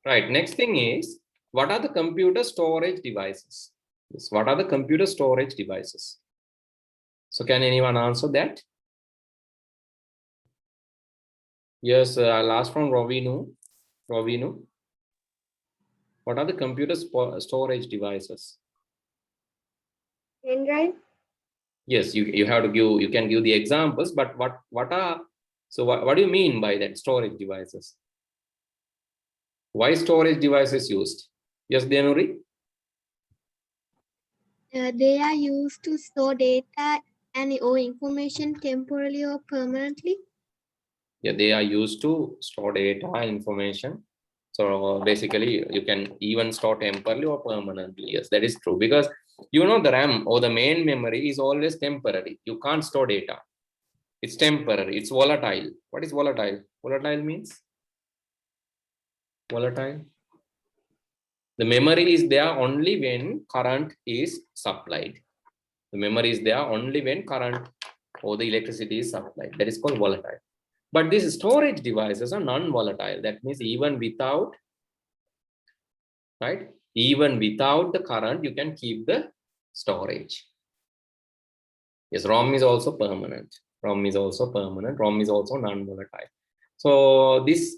Right. Next thing is, what are the computer storage devices? Yes. What are the computer storage devices? So can anyone answer that? Yes, I'll ask from Rovinu. Rovinu. What are the computer storage devices? Pen drive. Yes, you have to give, you can give the examples, but what are, so what do you mean by that storage devices? Why storage devices used? Yes, Denuri? They are used to store data and or information temporarily or permanently. Yeah, they are used to store data and information. So basically, you can even store temporarily or permanently. Yes, that is true, because you know the RAM or the main memory is always temporary. You can't store data. It's temporary. It's volatile. What is volatile? Volatile means volatile. The memory is there only when current is supplied. The memory is there only when current or the electricity is supplied. That is called volatile. But these storage devices are non-volatile. That means even without, right? Even without the current, you can keep the storage. Yes, ROM is also permanent. ROM is also permanent. ROM is also non-volatile. So this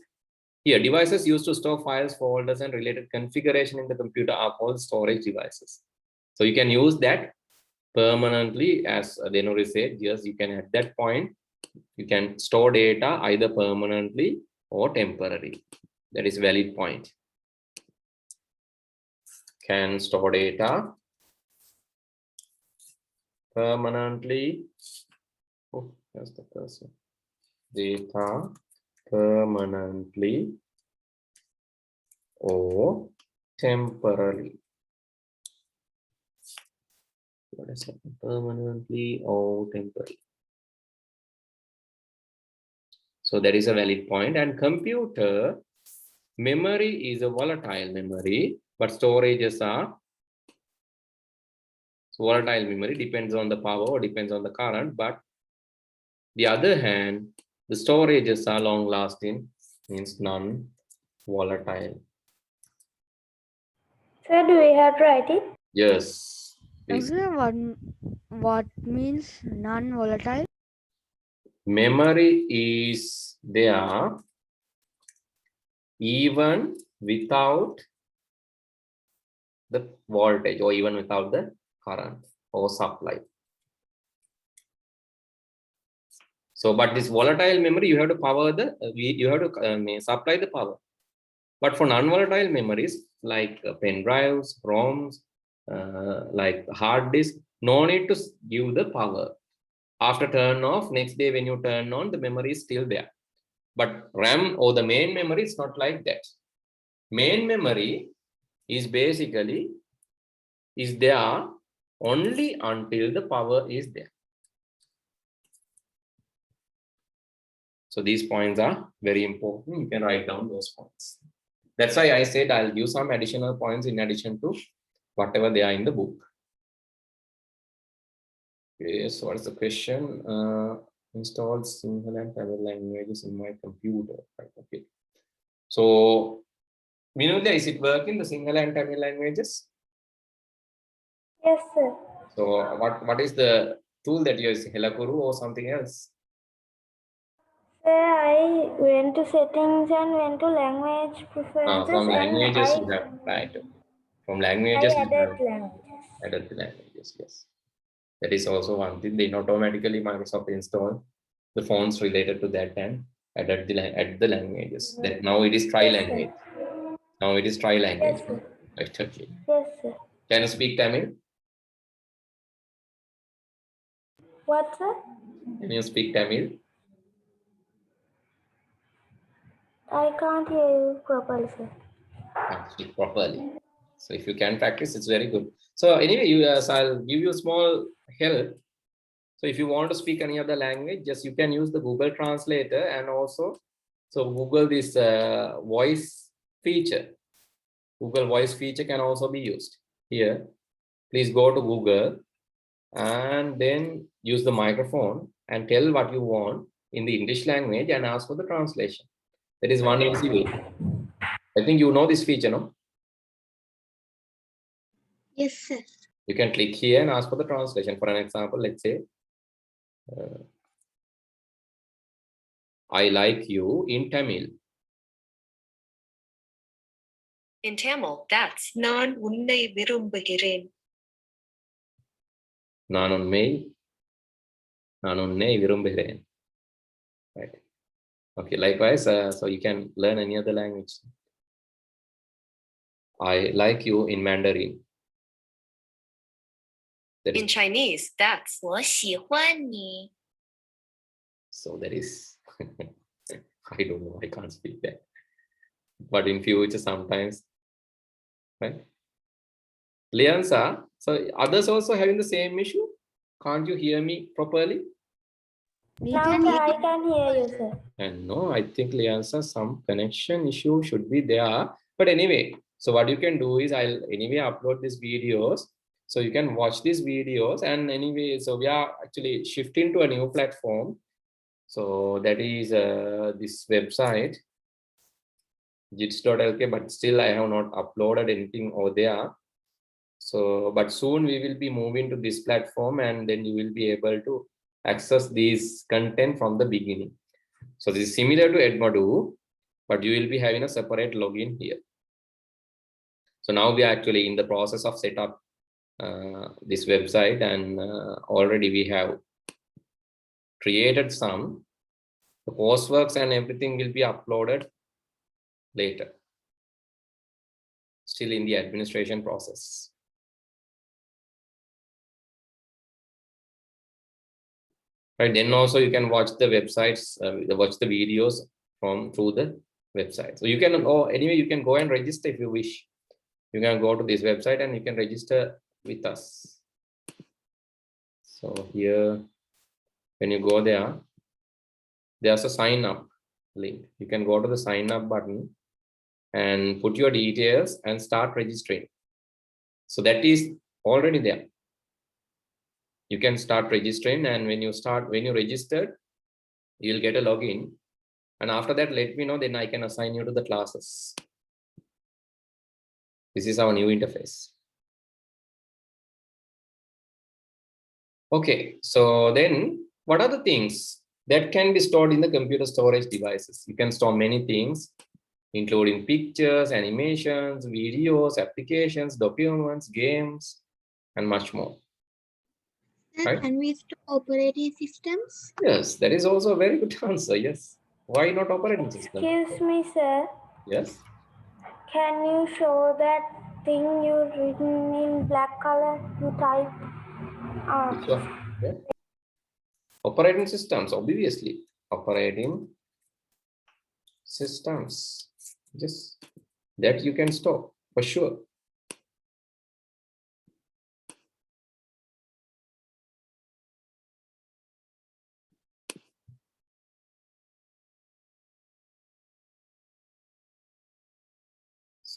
here, devices used to store files, folders, and related configuration in the computer are called storage devices. So you can use that permanently, as Denori said. Yes, you can at that point, you can store data either permanently or temporarily. That is valid point. Can store data permanently. Oh, that's the person. Data permanently or temporarily. What is it? Permanently or temporarily. So that is a valid point. And computer memory is a volatile memory, but storages are, so volatile memory depends on the power or depends on the current, but the other hand, the storages are long lasting, means non-volatile. Sir, do we have to write it? Yes. Please. What means non-volatile? Memory is there even without the voltage or even without the current or supply. So, but this volatile memory, you have to power the, you have to supply the power. But for non-volatile memories like pen drives, ROMs, like hard disk, no need to give the power. After turn off, next day when you turn on, the memory is still there. But RAM or the main memory is not like that. Main memory is basically is there only until the power is there. So these points are very important. You can write down those points. That's why I said I'll give some additional points in addition to whatever they are in the book. Okay, so what is the question? Installed Sinhala and Tamil languages in my computer. Right, okay. So, Vinodya, is it working, the Sinhala and Tamil languages? Yes, sir. So, what is the tool that you use, Helakuru or something else? Sir, I went to settings and went to language preferences. From languages, and you have, right. From I languages, you added have languages. added the languages, yes. That is also one thing. They automatically Microsoft install the fonts related to that and add the languages. That now it is tri-language. Now it is tri-language. Yes, sir. Right, okay. Yes, sir. Can you speak Tamil? What, sir? Can you speak Tamil? I can't hear you properly, sir. Speak properly. So if you can practice, it's very good. So anyway, so I'll give you a small help. So if you want to speak any other language, just you can use the Google Translator, and also, so Google this voice feature. Google voice feature can also be used here. Please go to Google and then use the microphone and tell what you want in the English language and ask for the translation. That is one easy way. I think you know this feature, no? Yes, sir. You can click here and ask for the translation. For an example, let's say, I like you in Tamil. In Tamil, that's நான் உன்னை விரும்புகிறேன். நான் உன்னை விரும்புகிறேன். Right. Okay, likewise, so you can learn any other language. I like you in Mandarin. That In is, Chinese, that's 我喜欢你. so that is, I don't know, I can't speak that. But in future, sometimes, right? Liansa, so others also having the same issue? Can't you hear me properly? We Now can I can hear you, sir. And no, I think Liansa, some connection issue should be there. But anyway, so what you can do is I'll anyway upload these videos. So you can watch these videos. And anyway, so we are actually shifting to a new platform. So that is this website, jits.lk, but still I have not uploaded anything over there. So, but soon we will be moving to this platform, and then you will be able to access these content from the beginning. So this is similar to Edmodo, but you will be having a separate login here. So now we are actually in the process of set up this website, and already we have created some. The courseworks and everything will be uploaded later, still in the administration process. Right, then also you can watch the websites, watch the videos through the website. So you can, anyway, you can go and register if you wish. You can go to this website and you can register with us. So here, when you go there, there's a sign up link. You can go to the sign up button and put your details and start registering. So that is already there. You can start registering, and when you registered, you'll get a login. And after that, let me know, then I can assign you to the classes. This is our new interface. Okay, so then what are the things that can be stored in the computer storage devices? You can store many things, including pictures, animations, videos, applications, documents, games, and much more. Right? Can we store operating systems? Yes, that is also a very good answer. Yes. Why not operating system? Excuse me, sir. Yes. Can you show that thing you written in black color? You type. Which one? Yeah. Operating systems, obviously. Operating systems. Yes. That you can store for sure.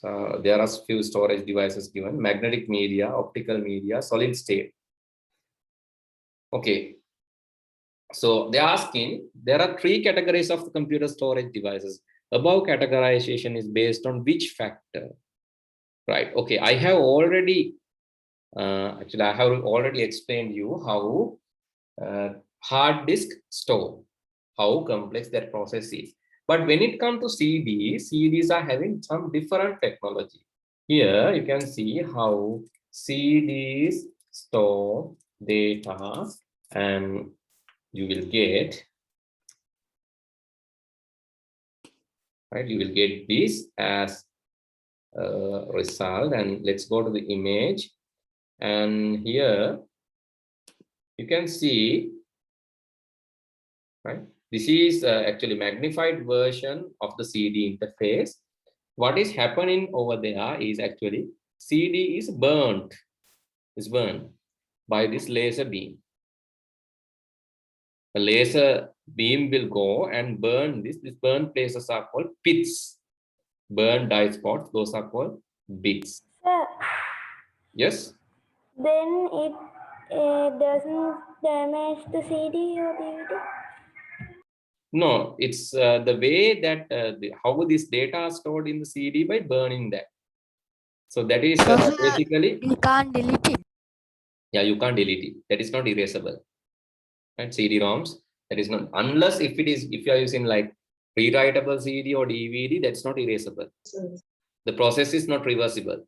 So there are few storage devices given: magnetic media, optical media, solid state. Okay. So they're asking, there are 3 categories of the computer storage devices. Above categorization is based on which factor? Right. Okay. I have already, actually, I have already explained you how hard disk store, how complex that process is. But when it comes to CDs are having some different technology. Here you can see how CDs store data, and you will get, right, you will get this as a result. And let's go to the image, and here you can see, right, this is actually magnified version of the CD interface. What is happening over there is actually CD is burned by this laser beam. The laser beam will go and burn this. These burn places are called pits. Burn die spots, those are called bits. Sir, Yes? then it doesn't damage the CD or DVD? No, it's the way that how this data are stored in the CD by burning that. So that is So, sir, basically, we can't delete it. yeah, you can't delete it. That is not erasable. Right? CD-ROMs, that is not, unless if you are using like rewritable CD or DVD, that's not erasable. The process is not reversible.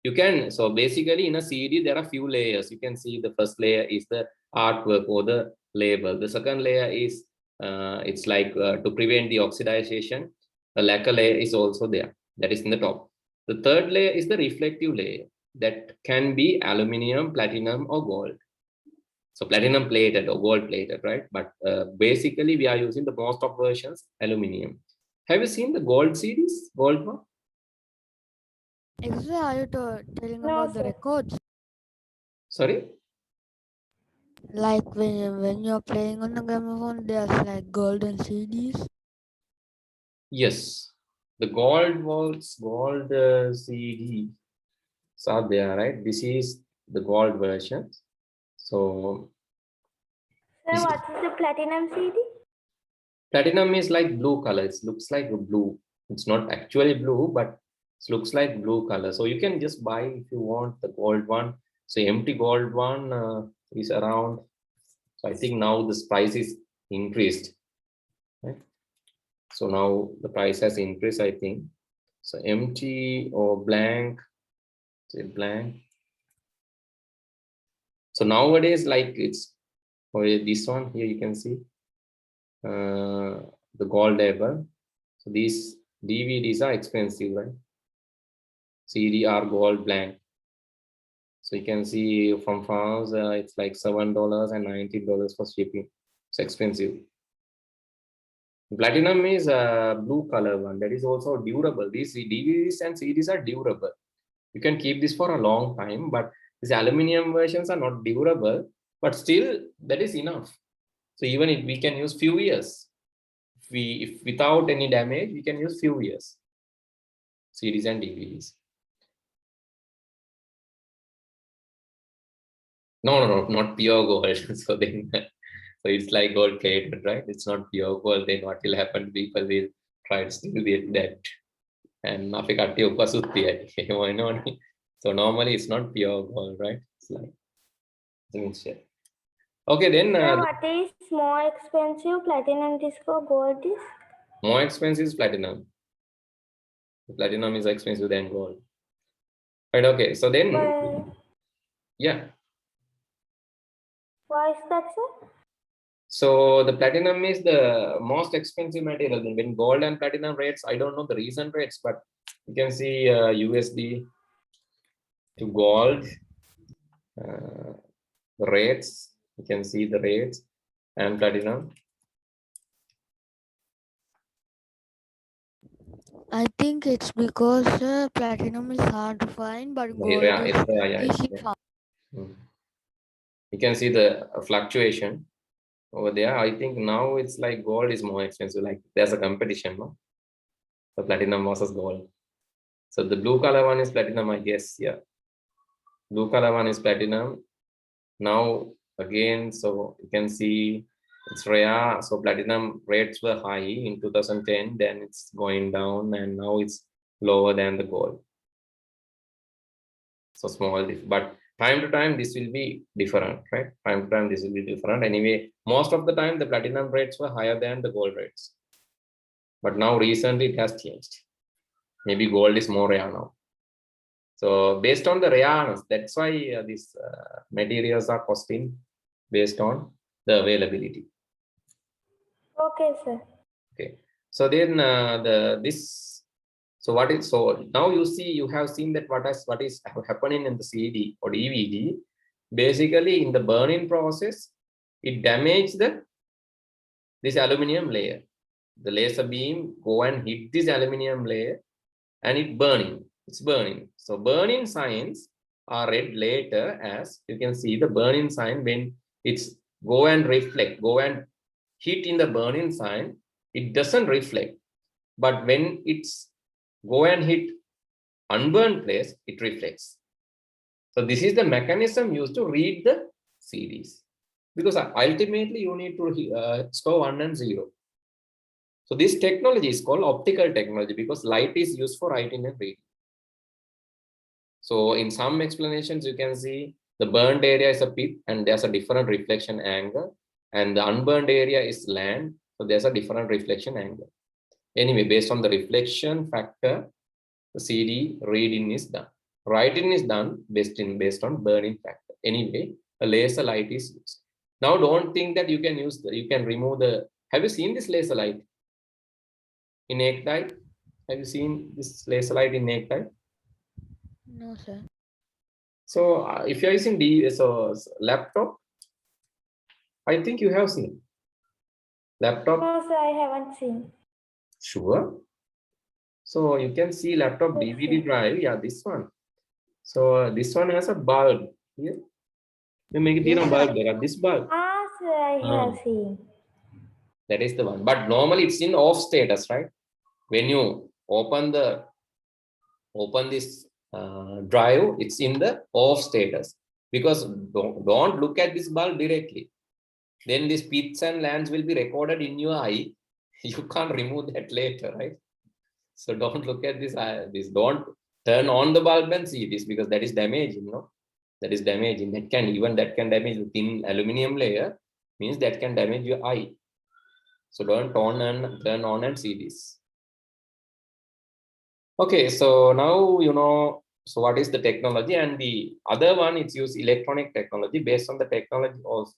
You can, so basically in a CD, there are few layers. You can see the first layer is the artwork or the label. The second layer is, it's like to prevent the oxidization. The lacquer layer is also there. That is in the top. The third layer is the reflective layer. That can be aluminum, platinum, or gold. So platinum plated or gold plated, right? But basically we are using the most of versions aluminum. Have you seen the gold CDs? Gold one? Actually, are you telling No, about the sir. records? Sorry? Like when you're playing on the gramophone, there's like golden CDs. Yes. The gold walls, gold CD are there, right? This is the gold version. So Sir, this what is the platinum CD? platinum is like blue color. It looks like blue. It's not actually blue, but it looks like blue color. So you can just buy if you want the gold one. So empty gold one is around. So I think now this price is increased. Right? So now the price has increased, I think. So empty or blank, say blank. So nowadays, like it's this one here, you can see the gold label. So these DVDs are expensive, right? CD are gold blank. So you can see from France, it's like $7 and $19 for shipping. It's expensive. Platinum is a blue color one that is also durable. These DVDs and CDs are durable. You can keep this for a long time, but these aluminum versions are not durable, but still that is enough. So even if we can use few years, if without any damage, we can use few years. CDs and DVDs. No, not pure gold. So then, so it's like gold plated, right? It's not pure gold. Then what will happen? People will try to steal that. And so normally it's not pure gold, right? It's like it's a mixture. Okay, then Sir, what is more expensive, platinum disc or gold disc? more expensive is platinum. Platinum is expensive than gold. Right, okay. So then, Well, yeah. why is that, sir? So the platinum is the most expensive material. When gold and platinum rates, I don't know the recent rates, but you can see USD to gold the rates. You can see the rates and platinum. I think it's because platinum is hard to find, but gold Yeah, is easy to find. You can see the fluctuation over there. I think now it's like gold is more expensive. Like there's a competition, no? So platinum versus gold. So the blue color one is platinum, I guess. Yeah. Blue color one is platinum. Now again, so you can see it's rare. So platinum rates were high in 2010, then it's going down, and now it's lower than the gold. So small, but time to time this will be different, right? Time to time this will be different. Anyway, most of the time the platinum rates were higher than the gold rates. But now recently it has changed. Maybe gold is more rare now. So based on the rareness, that's why these materials are costing based on the availability. Okay, sir. Okay. So then so what is, so now you have seen that what is happening in the CD or DVD. Basically in the burning process, it damaged this aluminum layer. The laser beam go and hit this aluminum layer and it's burning. So burning signs are read later as, you can see the burning sign when it's go and reflect, go and hit in the burning sign, it doesn't reflect. But when it's go and hit unburned place, it reflects. So this is the mechanism used to read the CDs. Because ultimately you need to store 1 and 0. So this technology is called optical technology because light is used for writing and reading. So in some explanations, you can see the burned area is a pit and there's a different reflection angle, and the unburned area is land. So there's a different reflection angle. Anyway, based on the reflection factor, the CD reading is done. Writing is done based on burning factor. Anyway, a laser light is used. Now don't think that you can use you can remove the. Have you seen this laser light in naked eye? Have you seen this laser light in naked eye? No, sir. So if you're using laptop, I think you have seen laptop. No, sir, I haven't seen. Sure. So you can see laptop DVD drive. Yeah, this one. So this one has a bulb here. You make it bulb there. This bulb. Ah, sir, I have seen. That is the one. But normally it's in off status, right? When you open this drive, it's in the off status, because don't look at this bulb directly. Then these pits and lands will be recorded in your eye. You can't remove that later, right? So don't look at this. Don't turn on the bulb and see this, because that is damaging. That is damaging. That can damage the thin aluminum layer. Means that can damage your eye. So don't turn on and see this. Okay, so now so what is the technology, and the other one, it's used electronic technology. Based on the technology also,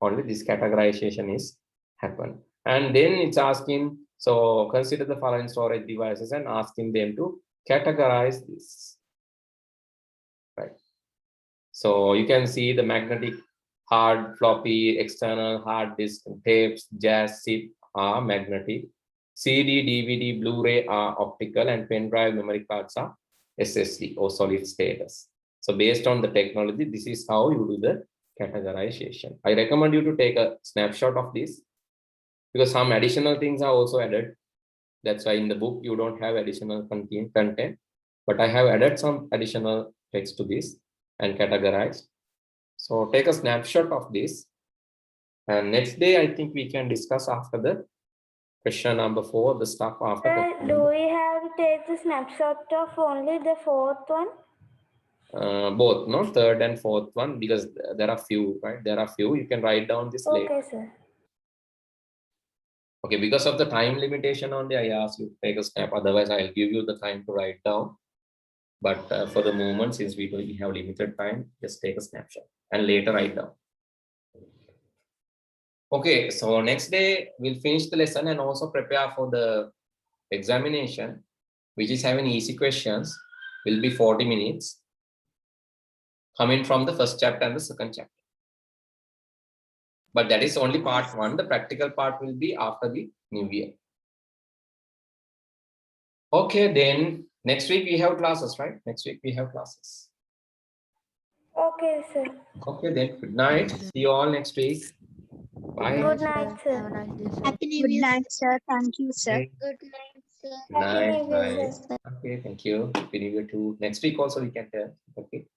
only this categorization is happen. And then it's asking, so consider the following storage devices and asking them to categorize this, right? So you can see the magnetic, hard, floppy, external hard disk, tapes, jazz, zip are magnetic. CD, DVD, Blu-ray are optical, and pen drive memory cards are SSD or solid status. So based on the technology, this is how you do the categorization. I recommend you to take a snapshot of this, because some additional things are also added. That's why in the book you don't have additional content, but I have added some additional text to this and categorized. So take a snapshot of this, and next day I think we can discuss after the question number 4, the stuff after. Sir, do we have to take the snapshot of only the fourth one? Both, no, third and fourth one, because there are few, right? There are few. You can write down this later. Okay, sir. Okay, because of the time limitation only, I asked you to take a snap. Otherwise, I'll give you the time to write down. But for the moment, since we have limited time, just take a snapshot and later write down. Okay, so next day we'll finish the lesson and also prepare for the examination, which is having easy questions. Will be 40 minutes, coming from the first chapter and the second chapter. But that is only part 1. The practical part will be after the new year. Okay, then next week we have classes, right? Next week we have classes. Okay, sir. Okay, then good night. See you all next week. Bye. Good night, Have a sir. nice day, sir. Happy New Good Year. night, sir. Thank you, sir. Okay. Good night, sir. Good Happy night. New Year, Bye. sir. Okay, thank you. Happy New Year too. Next week also we can tell. Okay.